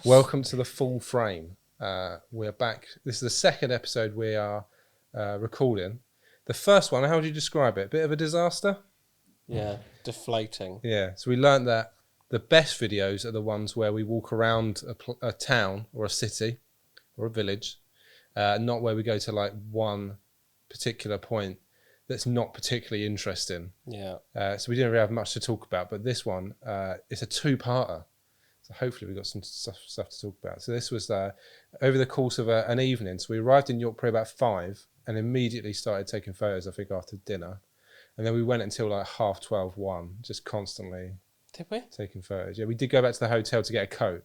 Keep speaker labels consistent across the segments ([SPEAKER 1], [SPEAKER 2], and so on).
[SPEAKER 1] Welcome to the full frame. We're back. This is the second episode we are recording. The first one, how would you describe it? A bit of a disaster?
[SPEAKER 2] Yeah, deflating.
[SPEAKER 1] Yeah, so we learned that the best videos are the ones where we walk around a town or a city or a village, not where we go to like one particular point that's not particularly interesting.
[SPEAKER 2] Yeah.
[SPEAKER 1] So we didn't really have much to talk about, but this one, it's a two-parter. So hopefully we've got some stuff to talk about. So this was over the course of an evening. So we arrived in York probably about 5 and immediately started taking photos, I think, after dinner. And then we went until like 12:30, 1, just constantly taking photos. Yeah, we did go back to the hotel to get a coat.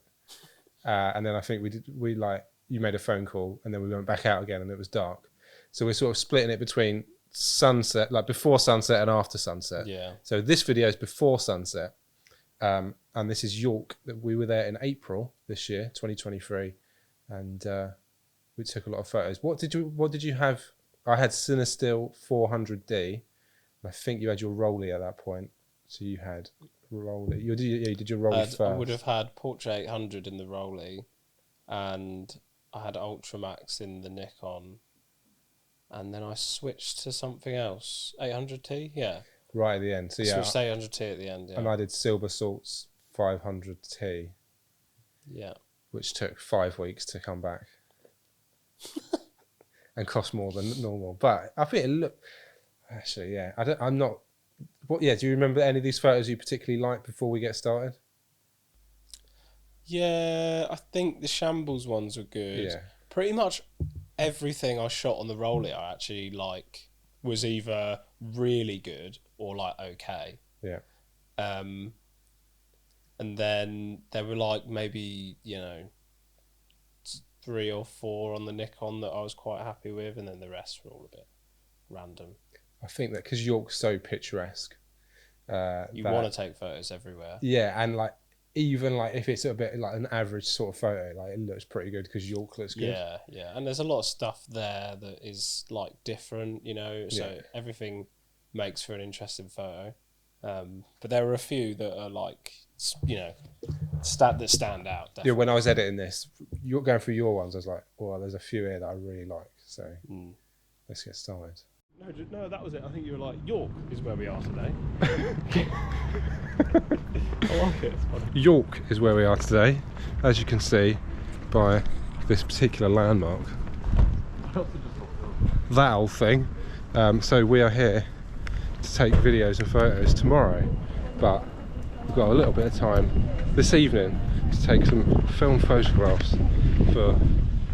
[SPEAKER 1] And then I think you made a phone call and then we went back out again and it was dark. So we're sort of splitting it between sunset, like before sunset and after sunset.
[SPEAKER 2] Yeah.
[SPEAKER 1] So this video is before sunset. And this is York. We were there in April this year, 2023, and we took a lot of photos. What did you have? I had Cinestill 400D, and I think you had your Rollie at that point. So you had Rollie. You did your Rollie first.
[SPEAKER 2] I would have had Portrait 800 in the Rollie, and I had Ultramax in the Nikon, and then I switched to something else. 800T, yeah.
[SPEAKER 1] Right at the end. So yeah,
[SPEAKER 2] switched to 800T at the end. Yeah.
[SPEAKER 1] And I did Silbersalz 500T.
[SPEAKER 2] Yeah.
[SPEAKER 1] Which took 5 weeks to come back. And cost more than normal. But I think it looked... Actually, yeah. I'm not... Do you remember any of these photos you particularly liked before we get started?
[SPEAKER 2] Yeah, I think the Shambles ones were good.
[SPEAKER 1] Yeah.
[SPEAKER 2] Pretty much everything I shot on the Rollie I actually was either really good or like okay.
[SPEAKER 1] Yeah.
[SPEAKER 2] And then there were maybe 3 or 4 on the Nikon that I was quite happy with, and then the rest were all a bit random.
[SPEAKER 1] I think that because York's so picturesque,
[SPEAKER 2] you want to take photos everywhere.
[SPEAKER 1] Yeah, and even if it's a bit like an average sort of photo, it looks pretty good because York looks good.
[SPEAKER 2] Yeah, and there's a lot of stuff there that is different, so everything makes for an interesting photo. But there are a few that are that stand out. Definitely.
[SPEAKER 1] Yeah, when I was editing this, you're going through your ones, I was like, well, there's a few here that I really like, so let's get started.
[SPEAKER 3] No, that was it. I think you were like, York is where we are today. I like it. It's funny.
[SPEAKER 1] York is where we are today, as you can see by this particular landmark. That old thing. So we are here to take videos and photos tomorrow, but we've got a little bit of time this evening to take some film photographs for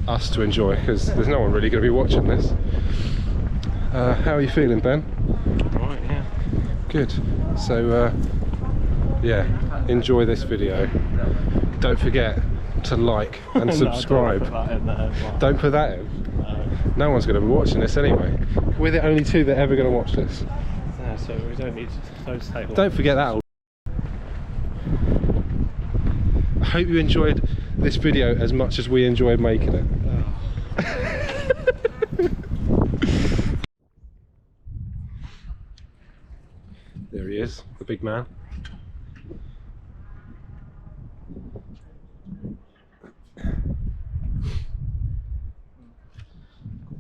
[SPEAKER 1] us to enjoy, because there's no one really going to be watching this. How are you feeling, Ben?
[SPEAKER 3] Right, yeah.
[SPEAKER 1] Good. So enjoy this video. Don't forget to like and subscribe. Don't put that in. No one's going to be watching this anyway. We're the only two that are ever going to watch this.
[SPEAKER 3] No, so we don't need to take long.
[SPEAKER 1] Don't forget that. I hope you enjoyed this video as much as we enjoyed making it. There he is, the big man.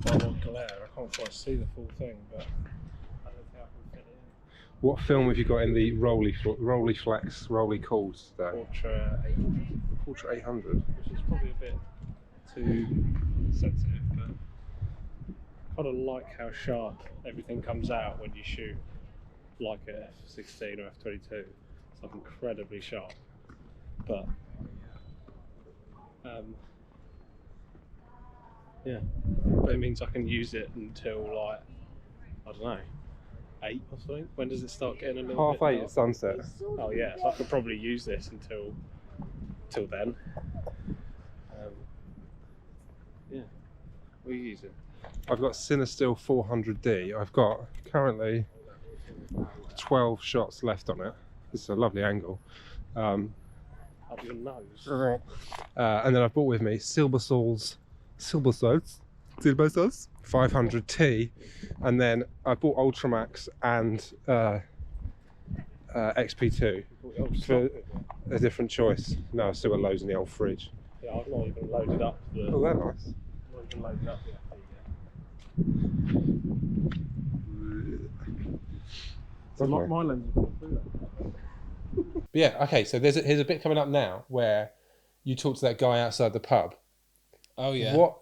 [SPEAKER 3] Quite a lot of glare. I can't quite see the full thing, but I don't think I can fit it in.
[SPEAKER 1] What film have you got in the Rollie Flex, Rolleicord today?
[SPEAKER 3] Portrait 800.
[SPEAKER 1] Portrait 800.
[SPEAKER 3] Which is probably a bit too sensitive, but I kind of like how sharp everything comes out when you shoot like a F16 or F22. It's incredibly sharp, but but it means I can use it until I don't know, 8 or something. When does it start getting a little bit
[SPEAKER 1] 8:30
[SPEAKER 3] dark?
[SPEAKER 1] at sunset.
[SPEAKER 3] Oh yeah, so I could probably use this until then. We'll use it.
[SPEAKER 1] I've got Cinestill 400D. I've got currently 12 shots left on it. It's a lovely angle.
[SPEAKER 3] Up your nose.
[SPEAKER 1] And then I've brought with me Silbersalz 500T, and then I bought Ultramax and XP2 for a different choice. No, I've still got loads in the old fridge.
[SPEAKER 3] Yeah, I've not even loaded up the.
[SPEAKER 1] Oh, they're nice.
[SPEAKER 3] Not even loaded up the FE yet. So
[SPEAKER 1] Lovely.
[SPEAKER 3] my lens will through that.
[SPEAKER 1] But yeah, okay, so here's a bit coming up now where you talk to that guy outside the pub.
[SPEAKER 2] Oh yeah.
[SPEAKER 1] What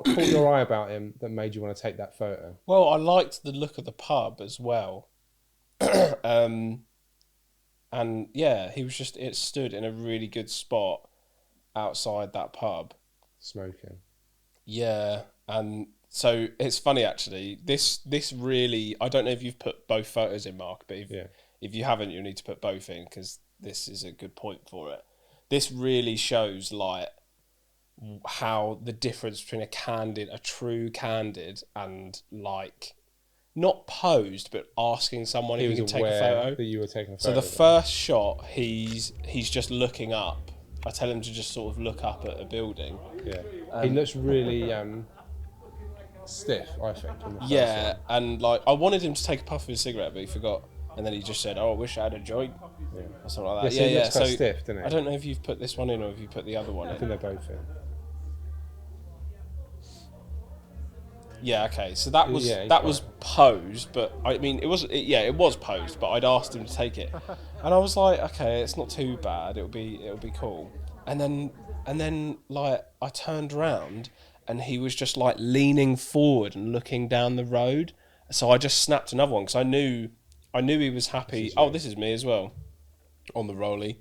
[SPEAKER 1] caught your eye about him that made you want to take that photo?
[SPEAKER 2] Well, I liked the look of the pub as well. And yeah, it stood in a really good spot outside that pub.
[SPEAKER 1] Smoking.
[SPEAKER 2] Yeah, and so it's funny actually. This really, I don't know if you've put both photos in, Mark, but if you haven't, you need to put both in because this is a good point for it. This really shows like how the difference between a true candid, and like not posed, but asking someone if he can take a photo.
[SPEAKER 1] That you were taking a
[SPEAKER 2] So
[SPEAKER 1] photo.
[SPEAKER 2] the first shot, he's just looking up. I tell him to just sort of look up at a building.
[SPEAKER 1] Yeah. He looks really stiff, I think. In the first
[SPEAKER 2] Yeah,
[SPEAKER 1] one.
[SPEAKER 2] and like I wanted him to take a puff of his cigarette, but he forgot. And then he just said, "Oh, I wish I had a joint," or something like that.
[SPEAKER 1] So he looks quite stiff, doesn't he?
[SPEAKER 2] I don't know if you've put this one in or if you put the other one in.
[SPEAKER 1] I think they're both in.
[SPEAKER 2] Yeah, okay. So that was posed, but I mean it was posed, but I'd asked him to take it, and I was like, okay, it's not too bad. It'll be cool. And then like I turned around and he was just like leaning forward and looking down the road. So I just snapped another one because I knew he was happy. This is me as well, on the Rollie.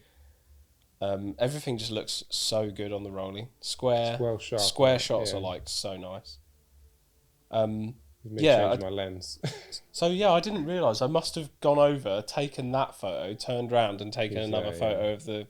[SPEAKER 2] Everything just looks so good on the Rollie. Square shots are like so nice.
[SPEAKER 1] Changed my lens.
[SPEAKER 2] So yeah, I didn't realise. I must have gone over, taken that photo, turned round and taken another photo of the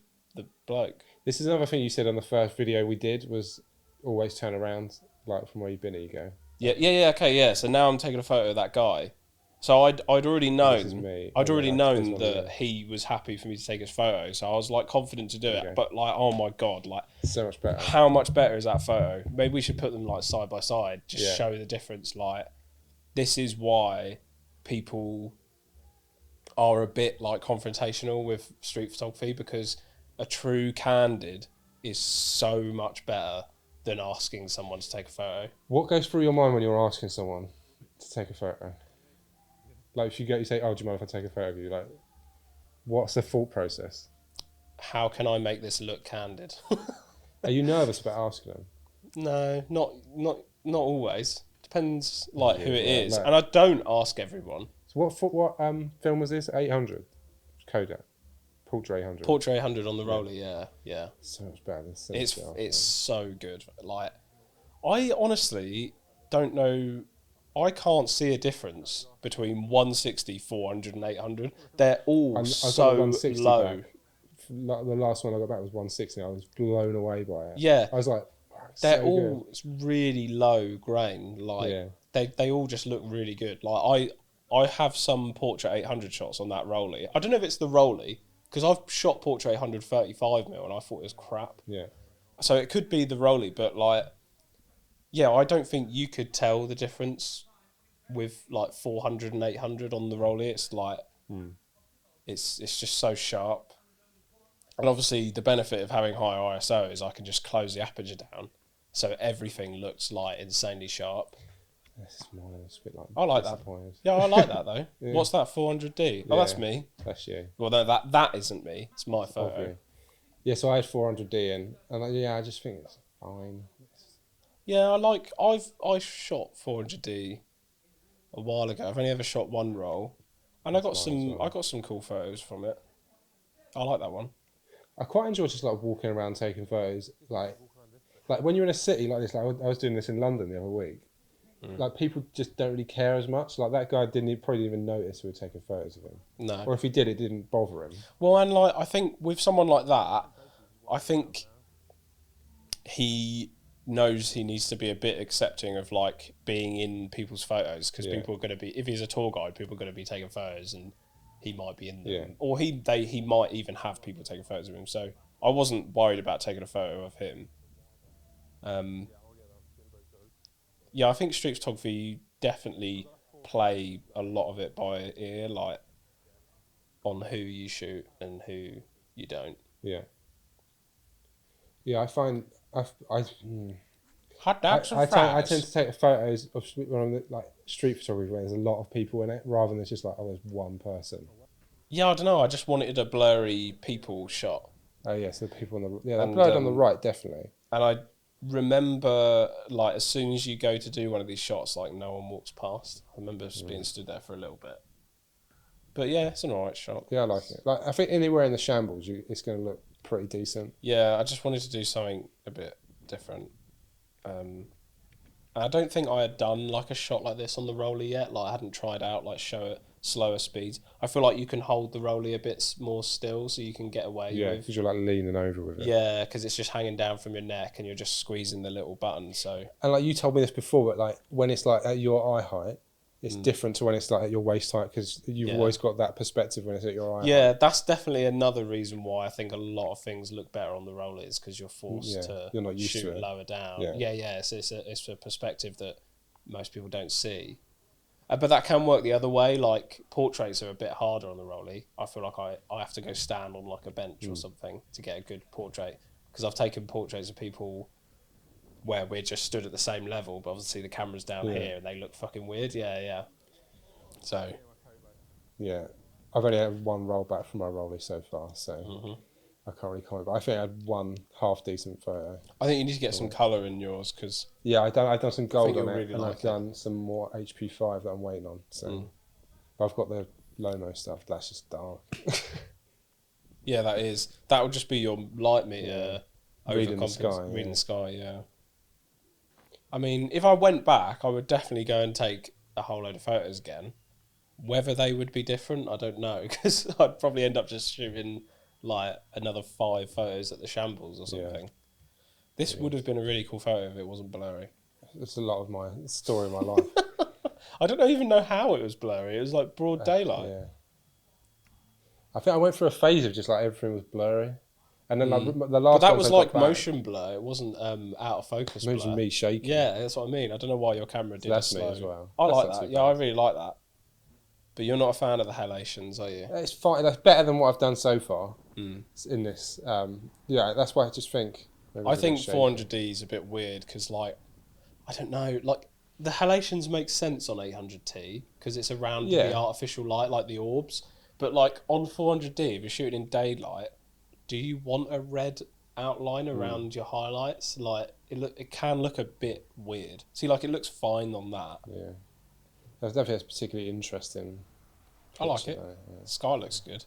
[SPEAKER 2] bloke.
[SPEAKER 1] This is another thing you said on the first video we did, was always turn around, like from where you've been, you go.
[SPEAKER 2] Okay. So now I'm taking a photo of that guy. So I'd already known.
[SPEAKER 1] This is me.
[SPEAKER 2] I'd already known that he was happy for me to take his photo. So I was like confident to do it. But like, oh my god, like
[SPEAKER 1] so much better.
[SPEAKER 2] How much better is that photo? Maybe we should put them like side by side, just show the difference. Like, this is why people are a bit like confrontational with street photography, because a true candid is so much better than asking someone to take a photo.
[SPEAKER 1] What goes through your mind when you're asking someone to take a photo? Like if you say, "Oh, do you mind if I take a photo of you?" Like, what's the thought process?
[SPEAKER 2] How can I make this look candid?
[SPEAKER 1] Are you nervous about asking them?
[SPEAKER 2] No, not always. Depends like who it is, and I don't ask everyone.
[SPEAKER 1] So what film was this? 800 Kodak. Portrait 800.
[SPEAKER 2] Portrait 800 on the Rollie, yeah.
[SPEAKER 1] So much better than
[SPEAKER 2] It's so good. Like, I honestly don't know. I can't see a difference between 160, 400 and 800. They're all so low.
[SPEAKER 1] Back. The last one I got back was 160. I was blown away by it.
[SPEAKER 2] Yeah.
[SPEAKER 1] I was like,
[SPEAKER 2] they're so all really low grain. Like, they all just look really good. Like, I have some Portrait 800 shots on that Rollie. I don't know if it's the Rollie, because I've shot Portrait 800 35mm and I thought it was crap.
[SPEAKER 1] Yeah.
[SPEAKER 2] So it could be the Rollie, but like, yeah, I don't think you could tell the difference with like 400 and 800 on the Rollie. It's like, it's just so sharp. And obviously the benefit of having high ISO is I can just close the aperture down, so everything looks like insanely sharp.
[SPEAKER 1] It's a bit like
[SPEAKER 2] I like that. Yeah, I like that though. Yeah. What's that, 400D? Oh, that's me.
[SPEAKER 1] That's you.
[SPEAKER 2] Well, no, that isn't me. It's my photo.
[SPEAKER 1] Obviously. Yeah, so I had 400D in, and I just think it's fine.
[SPEAKER 2] Yeah, I shot 400D a while ago. I've only ever shot one roll, and I got some cool photos from it. I like that one.
[SPEAKER 1] I quite enjoy just like walking around taking photos, like when you're in a city like this. Like I was doing this in London the other week. Like people just don't really care as much. Like that guy probably didn't even notice we were taking photos of him.
[SPEAKER 2] No.
[SPEAKER 1] Or if he did, it didn't bother him.
[SPEAKER 2] Well, and like I think with someone like that, I think he knows he needs to be a bit accepting of like being in people's photos, because people are going to be, if he's a tour guide, people are going to be taking photos and he might be in them, or he might even have people taking photos of him. So I wasn't worried about taking a photo of him. Yeah, I think street photography, you definitely play a lot of it by ear, like on who you shoot and who you don't.
[SPEAKER 1] Yeah. Yeah, I find
[SPEAKER 2] Hot dogs and
[SPEAKER 1] I
[SPEAKER 2] fries.
[SPEAKER 1] tend to take photos of when I'm like street photography where there's a lot of people in it, rather than just like, oh, there's one person.
[SPEAKER 2] Yeah, I don't know. I just wanted a blurry people shot.
[SPEAKER 1] Oh yeah, so the people on the they're
[SPEAKER 2] And,
[SPEAKER 1] blurred on the right, definitely.
[SPEAKER 2] And I remember, like, as soon as you go to do one of these shots, like, no one walks past. I remember just being stood there for a little bit. But yeah, it's an alright shot.
[SPEAKER 1] Yeah, I like it. Like, I think anywhere in the shambles, it's going to look pretty decent.
[SPEAKER 2] Yeah, I just wanted to do something a bit different. I don't think I had done like a shot like this on the Rollie yet. Like I hadn't tried out like slower speeds. I feel like you can hold the Rollie a bit more still, so you can get away.
[SPEAKER 1] Yeah, because you're like leaning over with it.
[SPEAKER 2] Yeah, because it's just hanging down from your neck, and you're just squeezing the little button. So.
[SPEAKER 1] And like you told me this before, but like when it's like at your eye height, it's different to when it's like at your waist height, because you've always got that perspective when it's at your eye.
[SPEAKER 2] Yeah, that's definitely another reason why I think a lot of things look better on the Rollies, because you're forced to
[SPEAKER 1] you're not used
[SPEAKER 2] shoot
[SPEAKER 1] to it.
[SPEAKER 2] lower down.
[SPEAKER 1] Yeah.
[SPEAKER 2] It's a perspective that most people don't see. But that can work the other way. Like portraits are a bit harder on the Rollie. I feel like I have to go stand on like a bench or something to get a good portrait, because I've taken portraits of people where we're just stood at the same level, but obviously the camera's down here and they look fucking weird. Yeah. So.
[SPEAKER 1] Yeah. I've only had one roll back from my Rollie so far, so I can't really comment. But I think I had one half decent photo.
[SPEAKER 2] I think you need to get some colour in yours, because...
[SPEAKER 1] Yeah, I've done some gold on it,
[SPEAKER 2] really
[SPEAKER 1] and
[SPEAKER 2] like
[SPEAKER 1] I've done some more HP5 that I'm waiting on. So but I've got the Lomo stuff, that's just dark.
[SPEAKER 2] Yeah, that would just be your light meter
[SPEAKER 1] reading the sky.
[SPEAKER 2] Reading the sky, yeah. I mean, if I went back, I would definitely go and take a whole load of photos again. Whether they would be different, I don't know, because I'd probably end up just shooting like another 5 photos at the shambles or something. This would have been a really cool photo if it wasn't blurry.
[SPEAKER 1] It's a lot of my story of my life.
[SPEAKER 2] I don't even know how it was blurry. It was like broad daylight.
[SPEAKER 1] Yeah. I think I went through a phase of just like everything was blurry. And then like, the last
[SPEAKER 2] But that was like
[SPEAKER 1] back,
[SPEAKER 2] motion blur. It wasn't out of focus blur.
[SPEAKER 1] it was me shaking.
[SPEAKER 2] Yeah, that's what I mean. I don't know why your camera did
[SPEAKER 1] That's
[SPEAKER 2] it
[SPEAKER 1] me
[SPEAKER 2] slow.
[SPEAKER 1] as well.
[SPEAKER 2] I
[SPEAKER 1] That's
[SPEAKER 2] like
[SPEAKER 1] not
[SPEAKER 2] that.
[SPEAKER 1] too
[SPEAKER 2] Yeah, I
[SPEAKER 1] bad.
[SPEAKER 2] really like that. But you're not a fan of the halations, are you?
[SPEAKER 1] It's fine. That's better than what I've done so far in this. Yeah, that's why I just think...
[SPEAKER 2] I think 400D is a bit weird because, like, I don't know, like, the halations make sense on 800T because it's around the artificial light, like the orbs. But, like, on 400D, if you're shooting in daylight, do you want a red outline around your highlights? Like, it can look a bit weird. See, like, it looks fine on that.
[SPEAKER 1] Yeah. That's definitely a particularly interesting
[SPEAKER 2] I like it.
[SPEAKER 1] though, yeah.
[SPEAKER 2] The sky looks good.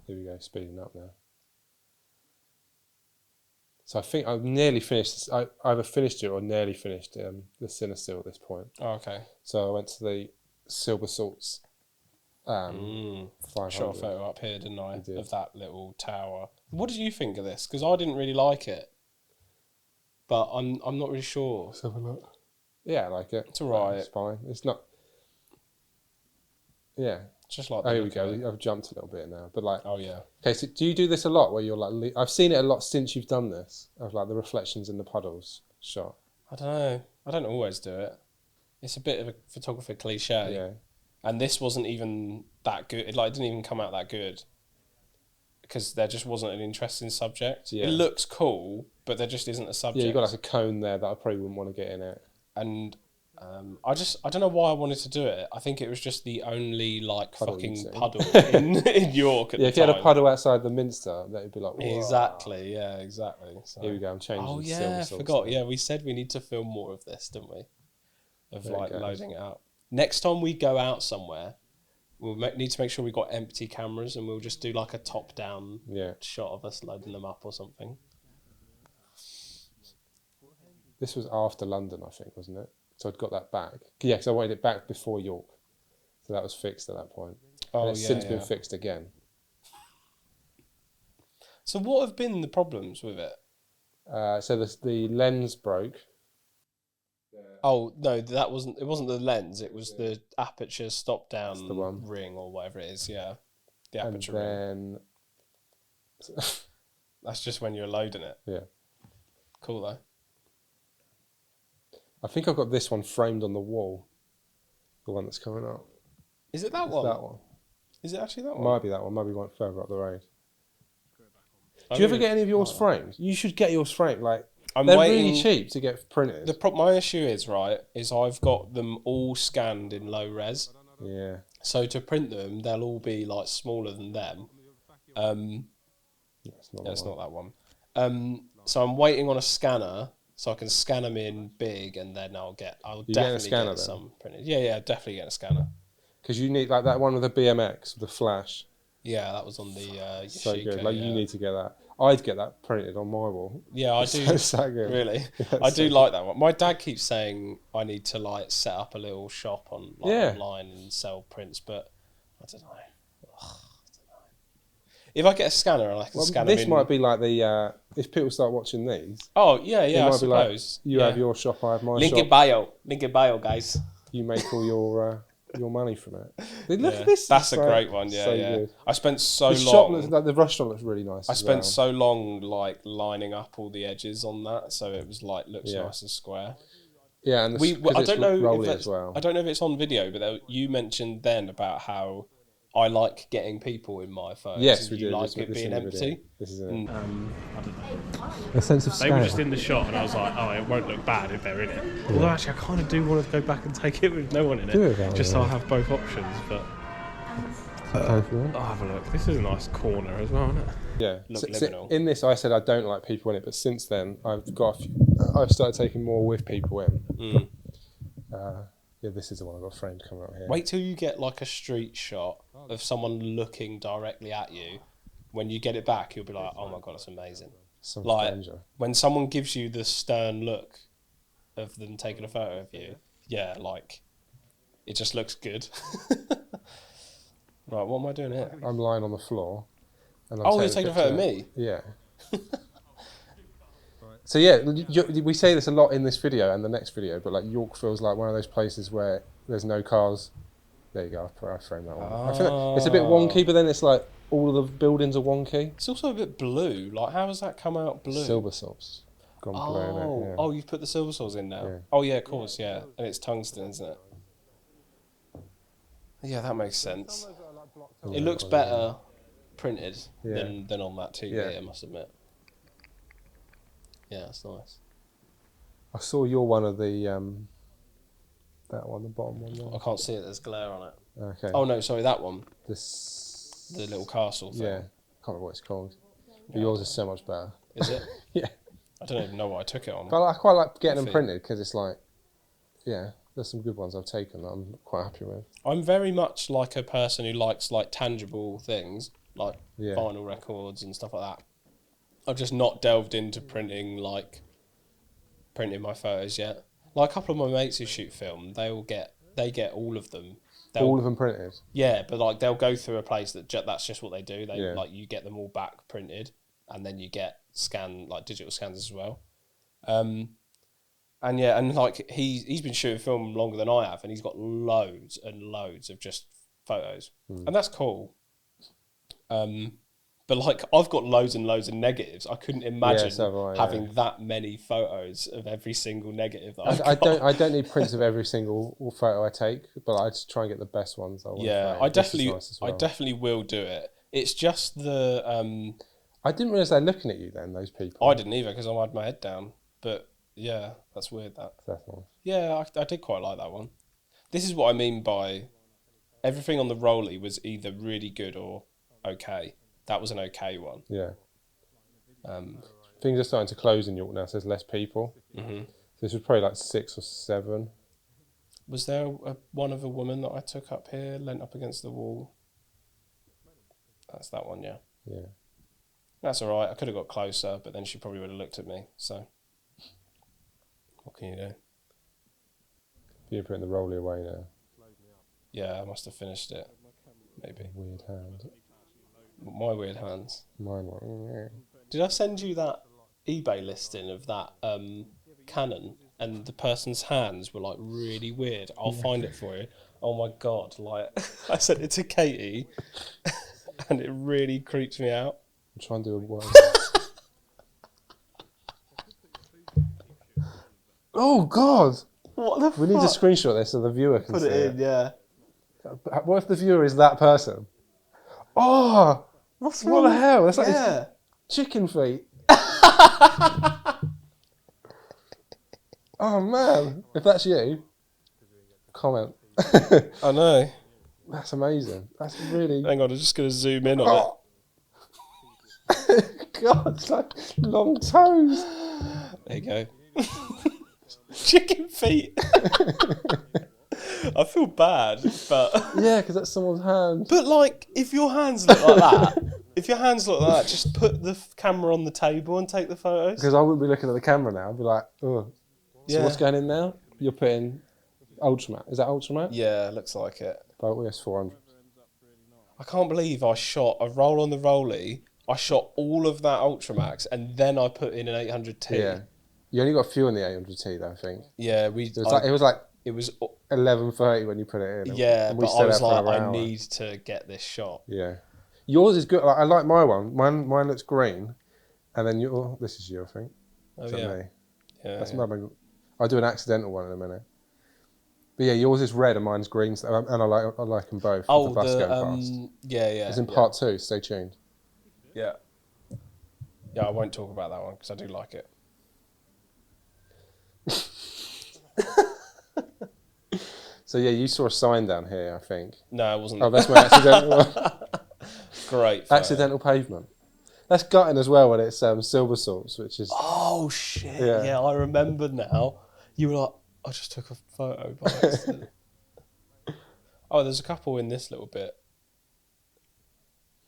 [SPEAKER 1] Here we go, speeding up now. So I think I've nearly finished. I either finished it or nearly finished the Cinestill at this point.
[SPEAKER 2] Oh, okay.
[SPEAKER 1] So I went to the Silbersalz 500.
[SPEAKER 2] Shot a photo up here, didn't I?
[SPEAKER 1] did.
[SPEAKER 2] Of that little tower. What did you think of this? Because I didn't really like it, but I'm not really sure.
[SPEAKER 1] Let's have a look. Yeah, I like it.
[SPEAKER 2] It's alright.
[SPEAKER 1] It's fine. It's not. Yeah.
[SPEAKER 2] Just like.
[SPEAKER 1] Oh, here we go. I've jumped a little bit now, but like.
[SPEAKER 2] Oh yeah.
[SPEAKER 1] Okay, so do you do this a lot? Where you're like, I've seen it a lot since you've done this. Of like the reflections in the puddles shot.
[SPEAKER 2] I don't know. I don't always do it. It's a bit of a photographer cliche.
[SPEAKER 1] Yeah.
[SPEAKER 2] And this wasn't even that good. It didn't even come out that good. Because there just wasn't an interesting subject.
[SPEAKER 1] Yeah.
[SPEAKER 2] It looks cool, but there just isn't a subject.
[SPEAKER 1] Yeah, you've got like a cone there that I probably wouldn't want to get in it.
[SPEAKER 2] And I don't know why I wanted to do it. I think it was just the only like
[SPEAKER 1] Puddle
[SPEAKER 2] fucking
[SPEAKER 1] you'd see.
[SPEAKER 2] puddle in York at the
[SPEAKER 1] Yeah, if
[SPEAKER 2] time.
[SPEAKER 1] you had a puddle outside the Minster, that'd be like, whoa.
[SPEAKER 2] Exactly, yeah, exactly. So.
[SPEAKER 1] Here we go, I'm changing.
[SPEAKER 2] Oh yeah, I
[SPEAKER 1] Silbersalz
[SPEAKER 2] forgot.
[SPEAKER 1] now.
[SPEAKER 2] Yeah, we said we need to film more of this, didn't we? Of
[SPEAKER 1] There it
[SPEAKER 2] like
[SPEAKER 1] goes.
[SPEAKER 2] loading it up. Next time we go out somewhere, we'll need to make sure we've got empty cameras, and we'll just do like a top-down shot of us loading them up or something.
[SPEAKER 1] This was after London, I think, wasn't it? So I'd got that back. Yeah, because I wanted it back before York. So that was fixed at that point.
[SPEAKER 2] Oh,
[SPEAKER 1] and it's since been fixed again.
[SPEAKER 2] So what have been the problems with it?
[SPEAKER 1] So the lens broke.
[SPEAKER 2] Oh no, it wasn't the lens. It was the aperture stop down
[SPEAKER 1] the one.
[SPEAKER 2] ring or whatever it is. Yeah, the
[SPEAKER 1] And
[SPEAKER 2] aperture ring.
[SPEAKER 1] then...
[SPEAKER 2] That's just when you're loading it.
[SPEAKER 1] Yeah.
[SPEAKER 2] Cool though.
[SPEAKER 1] I think I've got this one framed on the wall. The one that's coming up.
[SPEAKER 2] Is it that
[SPEAKER 1] It's
[SPEAKER 2] one?
[SPEAKER 1] that one.
[SPEAKER 2] Is it actually that one?
[SPEAKER 1] Might be that one. Might be one further up the road. Do you ever get any of yours framed? You should get yours framed. Like
[SPEAKER 2] I'm
[SPEAKER 1] they're
[SPEAKER 2] waiting,
[SPEAKER 1] really cheap to get printed.
[SPEAKER 2] My issue is is I've got them all scanned in low res.
[SPEAKER 1] Yeah.
[SPEAKER 2] So to print them, they'll all be like smaller than them. It's not that one. So I'm waiting on a scanner so I can scan them in big, and then I'll definitely get some printed. Yeah, definitely get a scanner.
[SPEAKER 1] Because you need like that one with the BMX, the flash.
[SPEAKER 2] Yeah, that was on the
[SPEAKER 1] so
[SPEAKER 2] Yashica,
[SPEAKER 1] good. Like you need to get that. I'd get that printed on my wall.
[SPEAKER 2] Yeah, I do.
[SPEAKER 1] So good.
[SPEAKER 2] Really,
[SPEAKER 1] Yeah,
[SPEAKER 2] I do like that one. My dad keeps saying I need to like set up a little shop online and sell prints, but I don't know. If I get a scanner and I can scan them in...
[SPEAKER 1] This might be like the... if people start watching these...
[SPEAKER 2] Oh, yeah, I suppose.
[SPEAKER 1] Like, you have your shop, I have my
[SPEAKER 2] shop. Link in bio, guys.
[SPEAKER 1] You make all your money from it. Look at this.
[SPEAKER 2] That's a great one, yeah. Good. I spent so long...
[SPEAKER 1] The restaurant looks really nice.
[SPEAKER 2] I spent so long like lining up all the edges on that, so it was like looks nice and square.
[SPEAKER 1] Yeah, and I don't know
[SPEAKER 2] if it's on video, but you mentioned then about how I like getting people in my photos.
[SPEAKER 1] Yes, we do.
[SPEAKER 2] You like it being empty.
[SPEAKER 1] This is it.
[SPEAKER 3] I don't know.
[SPEAKER 1] A sense of scale.
[SPEAKER 3] They were just in the shot, and I was like, oh, it won't look bad if they're in it. Yeah. Although actually, I kind of do want to go back and take it with no one in it, just so I have both options. But I'll have a look. This is a nice corner as well, isn't it?
[SPEAKER 1] Yeah.
[SPEAKER 2] Liminal.
[SPEAKER 1] In this, I said I don't like people in it, but since then, I've started taking more with people in. Yeah, this is the one I've got framed coming up here.
[SPEAKER 2] Wait till you get like a street shot of someone looking directly at you. When you get it back, you'll be like, oh my God, it's amazing. When someone gives you the stern look of them taking a photo of you, yeah, like, it just looks good. Right, what am I doing here?
[SPEAKER 1] I'm lying on the floor.
[SPEAKER 2] And you're taking a photo of me?
[SPEAKER 1] Yeah. So yeah, we say this a lot in this video and the next video, but like York feels like one of those places where there's no cars. There you go, I framed that one. I think it's a bit wonky, but then it's like all of the buildings are wonky.
[SPEAKER 2] It's also a bit blue. Like, how has that come out blue?
[SPEAKER 1] Silbersalz gone blue in it. Yeah.
[SPEAKER 2] Oh, you've put the Silbersalz in now.
[SPEAKER 1] Yeah.
[SPEAKER 2] Oh yeah, of course, yeah, and it's tungsten, isn't it? Yeah, that makes sense. It looks better printed than on that TV, I must admit. Yeah, that's nice.
[SPEAKER 1] I saw your one of the that one, the bottom one there.
[SPEAKER 2] I can't see it. There's glare on it.
[SPEAKER 1] Okay.
[SPEAKER 2] Oh no, sorry, that one.
[SPEAKER 1] The
[SPEAKER 2] little castle thing.
[SPEAKER 1] Yeah, can't remember what it's called. But yours is so much better.
[SPEAKER 2] Is it?
[SPEAKER 1] Yeah.
[SPEAKER 2] I don't even know what I took it on.
[SPEAKER 1] But I quite like getting them printed because it's like, there's some good ones I've taken that I'm quite happy with.
[SPEAKER 2] I'm very much like a person who likes like tangible things, like vinyl records and stuff like that. I've just not delved into printing my photos yet. Like a couple of my mates who shoot film, they get all of them.
[SPEAKER 1] All of them printed?
[SPEAKER 2] Yeah, but like they'll go through a place that's just what they do. Like you get them all back printed, and then you get digital scans as well. And like he's been shooting film longer than I have, and he's got loads and loads of just photos, and that's cool. But like I've got loads and loads of negatives. I couldn't imagine having that many photos of every single negative that
[SPEAKER 1] I don't need prints of every single photo I take, but I just try and get the best ones.
[SPEAKER 2] I definitely will do it. It's just the
[SPEAKER 1] I didn't realise they're looking at you then, those people.
[SPEAKER 2] I didn't either because I had my head down. But yeah, that's weird. That's
[SPEAKER 1] nice.
[SPEAKER 2] Yeah, I did quite like that one. This is what I mean by everything on the Rollie was either really good or okay. That was an okay one.
[SPEAKER 1] Yeah. Things are starting to close in York now, so there's less people. Mm-hmm. So this was probably like 6 or 7.
[SPEAKER 2] Was there one of a woman that I took up here, leant up against the wall? That's that one, yeah.
[SPEAKER 1] Yeah.
[SPEAKER 2] That's all right. I could have got closer, but then she probably would have looked at me. So, what can you do?
[SPEAKER 1] You're putting the Rollie away now.
[SPEAKER 2] Yeah, I must have finished it. Maybe.
[SPEAKER 1] Weird hand.
[SPEAKER 2] My weird hands.
[SPEAKER 1] Mine were.
[SPEAKER 2] Did I send you that eBay listing of that Canon, and the person's hands were like really weird? I'll find it for you. Oh my God! Like I sent it to Katie, and it really creeps me out.
[SPEAKER 1] I'm trying to do a word. Oh God!
[SPEAKER 2] What the fuck?
[SPEAKER 1] We need to screenshot this so the viewer can
[SPEAKER 2] put
[SPEAKER 1] see
[SPEAKER 2] it in. Yeah.
[SPEAKER 1] What if the viewer is that person? Oh! What the hell? That's like Chicken feet. Oh man, if that's you, comment.
[SPEAKER 2] I know.
[SPEAKER 1] That's amazing. That's really.
[SPEAKER 2] Hang on, I'm just going to zoom in on
[SPEAKER 1] it. God, it's like long toes.
[SPEAKER 2] There you go. Chicken feet. I feel bad, but
[SPEAKER 1] yeah, because that's someone's hand.
[SPEAKER 2] But like, if your hands look like that, just put the camera on the table and take the photos.
[SPEAKER 1] Because I wouldn't be looking at the camera now. I'd be like, oh. So what's going in now? You're putting Ultramax. Is that Ultramax?
[SPEAKER 2] Yeah, looks like it.
[SPEAKER 1] But yes, 400.
[SPEAKER 2] I can't believe I shot a roll on the rollie. I shot all of that Ultramax and then I put in an 800T.
[SPEAKER 1] Yeah. You only got a few in the 800T though, I think.
[SPEAKER 2] Yeah, it was
[SPEAKER 1] 11:30 when you put it in.
[SPEAKER 2] Yeah, but I was like, I need to get this shot.
[SPEAKER 1] Yeah. Yours is good. I like my one. Mine looks green. And then this is you, I think.
[SPEAKER 2] Oh,
[SPEAKER 1] is
[SPEAKER 2] yeah.
[SPEAKER 1] that me?
[SPEAKER 2] Yeah.
[SPEAKER 1] That's I'll do an accidental one in a minute. But yeah, yours is red and mine's green, and I like them both.
[SPEAKER 2] Oh,
[SPEAKER 1] the bus going past.
[SPEAKER 2] Yeah.
[SPEAKER 1] It's in part 2. Stay tuned.
[SPEAKER 2] Yeah. Yeah, I won't talk about that one because I do like it.
[SPEAKER 1] So yeah, you saw a sign down here, I think.
[SPEAKER 2] No, it wasn't.
[SPEAKER 1] Oh, that's my accidental.
[SPEAKER 2] Great. Photo.
[SPEAKER 1] Accidental pavement. That's gutting as well when it's Silbersalz, which is.
[SPEAKER 2] Oh shit! Yeah, I remember now. You were like, I just took a photo by accident. Oh, there's a couple in this little bit.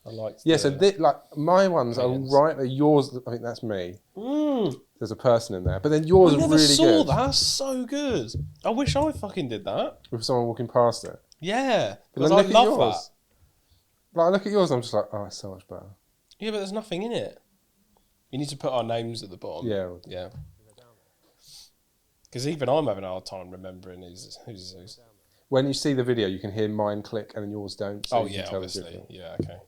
[SPEAKER 2] I liked.
[SPEAKER 1] Yeah, so like my ones are right. Yours, I think that's me. There's a person in there, but then yours are really good. I never saw
[SPEAKER 2] that. That's so good. I wish I fucking did that.
[SPEAKER 1] With someone walking past it.
[SPEAKER 2] Yeah, because I love that.
[SPEAKER 1] Like I look at yours, I'm just like, oh, it's so much better.
[SPEAKER 2] Yeah, but there's nothing in it. You need to put our names at the bottom.
[SPEAKER 1] Yeah.
[SPEAKER 2] Yeah. Because even I'm having a hard time remembering who's.
[SPEAKER 1] When you see the video, you can hear mine click and yours don't. So you can tell
[SPEAKER 2] obviously. Yeah, okay.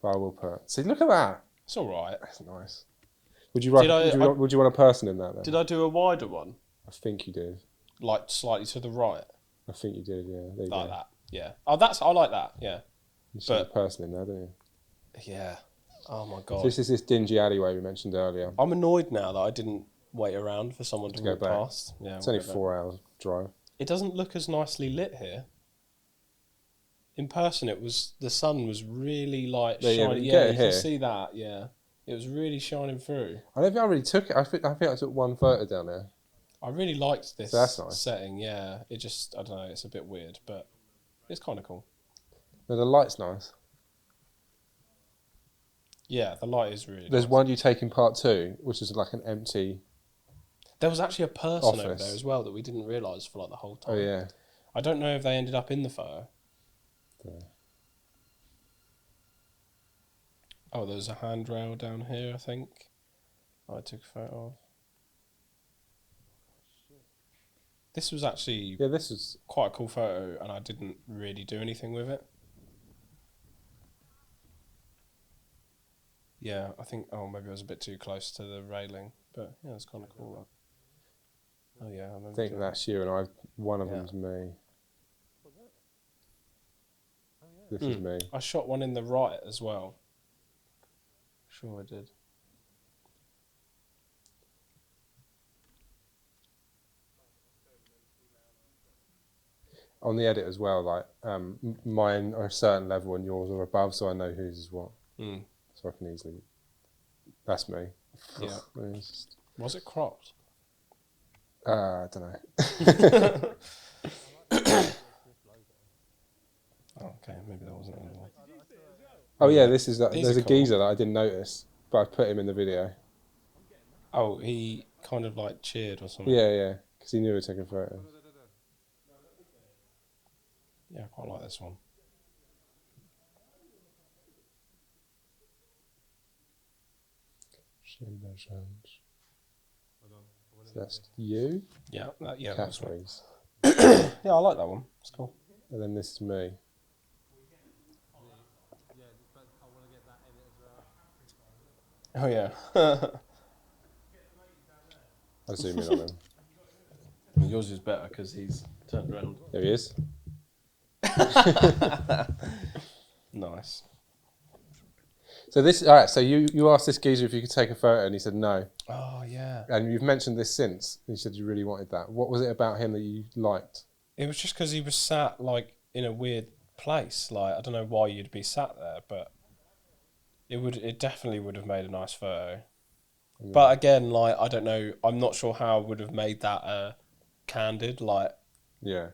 [SPEAKER 1] But I will put. See, look at that.
[SPEAKER 2] It's all right.
[SPEAKER 1] That's nice. Would you would you want a person in that then?
[SPEAKER 2] Did I do a wider one?
[SPEAKER 1] I think you did.
[SPEAKER 2] Like slightly to the right?
[SPEAKER 1] I think you did, yeah. There you
[SPEAKER 2] like
[SPEAKER 1] go.
[SPEAKER 2] That, yeah. Oh, I like that, yeah.
[SPEAKER 1] You see a person in there, don't you?
[SPEAKER 2] Yeah. Oh my God.
[SPEAKER 1] So this is this dingy alleyway we mentioned earlier.
[SPEAKER 2] I'm annoyed now that I didn't wait around for someone to walk past. Yeah,
[SPEAKER 1] it's only 4 hours drive.
[SPEAKER 2] It doesn't look as nicely lit here. In person, the sun was really like shining. Yeah, you can see that. Yeah, it was really shining through.
[SPEAKER 1] I don't think I really took it. I think I took one photo down there.
[SPEAKER 2] I really liked this
[SPEAKER 1] that's nice.
[SPEAKER 2] setting. Yeah, it just I don't know. It's a bit weird, but it's kind of cool.
[SPEAKER 1] No, the light's nice.
[SPEAKER 2] Yeah, the light is really.
[SPEAKER 1] There's
[SPEAKER 2] nice.
[SPEAKER 1] one you take in part 2, which is like an empty.
[SPEAKER 2] There was actually a person over there as well that we didn't realise for like the whole time.
[SPEAKER 1] Oh yeah.
[SPEAKER 2] I don't know if they ended up in the photo.
[SPEAKER 1] Yeah.
[SPEAKER 2] Oh, there's a handrail down here, I think. I took a photo of. This was actually
[SPEAKER 1] this is
[SPEAKER 2] quite a cool photo, and I didn't really do anything with it. Yeah, I think. Oh, maybe I was a bit too close to the railing, but yeah, it's kind of cool. Oh yeah,
[SPEAKER 1] I think that's you, and one of them's me. This is me.
[SPEAKER 2] I shot one in the right as well. Sure I did.
[SPEAKER 1] On the edit as well, like mine are a certain level and yours are above, so I know whose is what. So I can easily. That's me.
[SPEAKER 2] Yeah. Was it cropped?
[SPEAKER 1] I don't know.
[SPEAKER 2] Oh, okay, maybe that wasn't anyone.
[SPEAKER 1] Oh yeah, this is that. There's a geezer that I didn't notice, but I put him in the video.
[SPEAKER 2] Oh, he kind of like cheered or something.
[SPEAKER 1] Yeah, because he knew we were taking photos.
[SPEAKER 2] Yeah, I quite like this one.
[SPEAKER 1] So that's you.
[SPEAKER 2] Yeah,
[SPEAKER 1] that's one.
[SPEAKER 2] Yeah, I like that one. It's cool.
[SPEAKER 1] And then this is me.
[SPEAKER 2] Oh yeah.
[SPEAKER 1] I'll zoom in on him.
[SPEAKER 2] Yours is better because he's turned around.
[SPEAKER 1] There he is.
[SPEAKER 2] Nice.
[SPEAKER 1] So this, all right. So you asked this geezer if you could take a photo, and he said no.
[SPEAKER 2] Oh yeah.
[SPEAKER 1] And you've mentioned this since. You said you really wanted that. What was it about him that you liked?
[SPEAKER 2] It was just because he was sat like in a weird place. Like I don't know why you'd be sat there, but it definitely would have made a nice photo. Yeah. But again, like I don't know. I'm not sure how I would have made that candid. Like
[SPEAKER 1] yeah.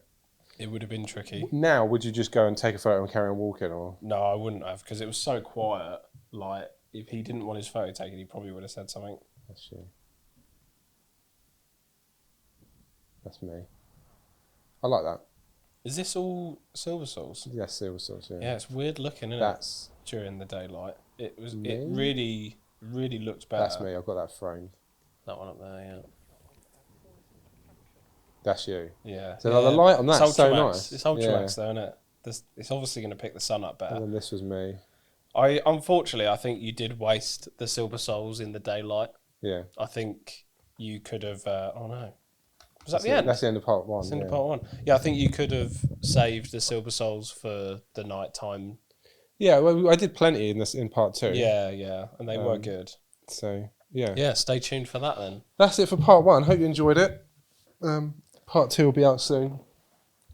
[SPEAKER 2] It would have been tricky.
[SPEAKER 1] Now, would you just go and take a photo and carry on walking, or?
[SPEAKER 2] No, I wouldn't have, because it was so quiet. Like, if he didn't want his photo taken, he probably would have said something.
[SPEAKER 1] That's you. That's me. I like that.
[SPEAKER 2] Is this all Silbersalz?
[SPEAKER 1] Yes, Silbersalz, yeah.
[SPEAKER 2] Yeah, it's weird looking, isn't it? During the daylight. It really, really looked better.
[SPEAKER 1] That's me, I've got that framed.
[SPEAKER 2] That one up there, yeah.
[SPEAKER 1] That's you.
[SPEAKER 2] Yeah.
[SPEAKER 1] So the light on that's so nice.
[SPEAKER 2] It's Ultramax though, isn't it? It's obviously going to pick the sun up better.
[SPEAKER 1] And then this was me.
[SPEAKER 2] Unfortunately, I think you did waste the Silbersalz in the daylight.
[SPEAKER 1] Yeah.
[SPEAKER 2] I think you could have... oh no. Was that the end?
[SPEAKER 1] That's the end of part one.
[SPEAKER 2] That's the end of part one. Yeah, I think you could have saved the Silbersalz for the night time.
[SPEAKER 1] Yeah, well, I did plenty in part two.
[SPEAKER 2] Yeah. And they were good.
[SPEAKER 1] So, yeah.
[SPEAKER 2] Yeah, stay tuned for that then.
[SPEAKER 1] That's it for part one. Hope you enjoyed it. Part two will be out soon.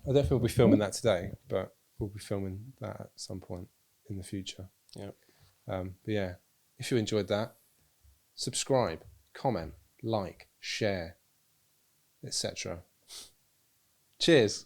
[SPEAKER 1] I don't think we'll be filming that today, but we'll be filming that at some point in the future.
[SPEAKER 2] Yeah.
[SPEAKER 1] But yeah, if you enjoyed that, subscribe, comment, like, share, etc. Cheers.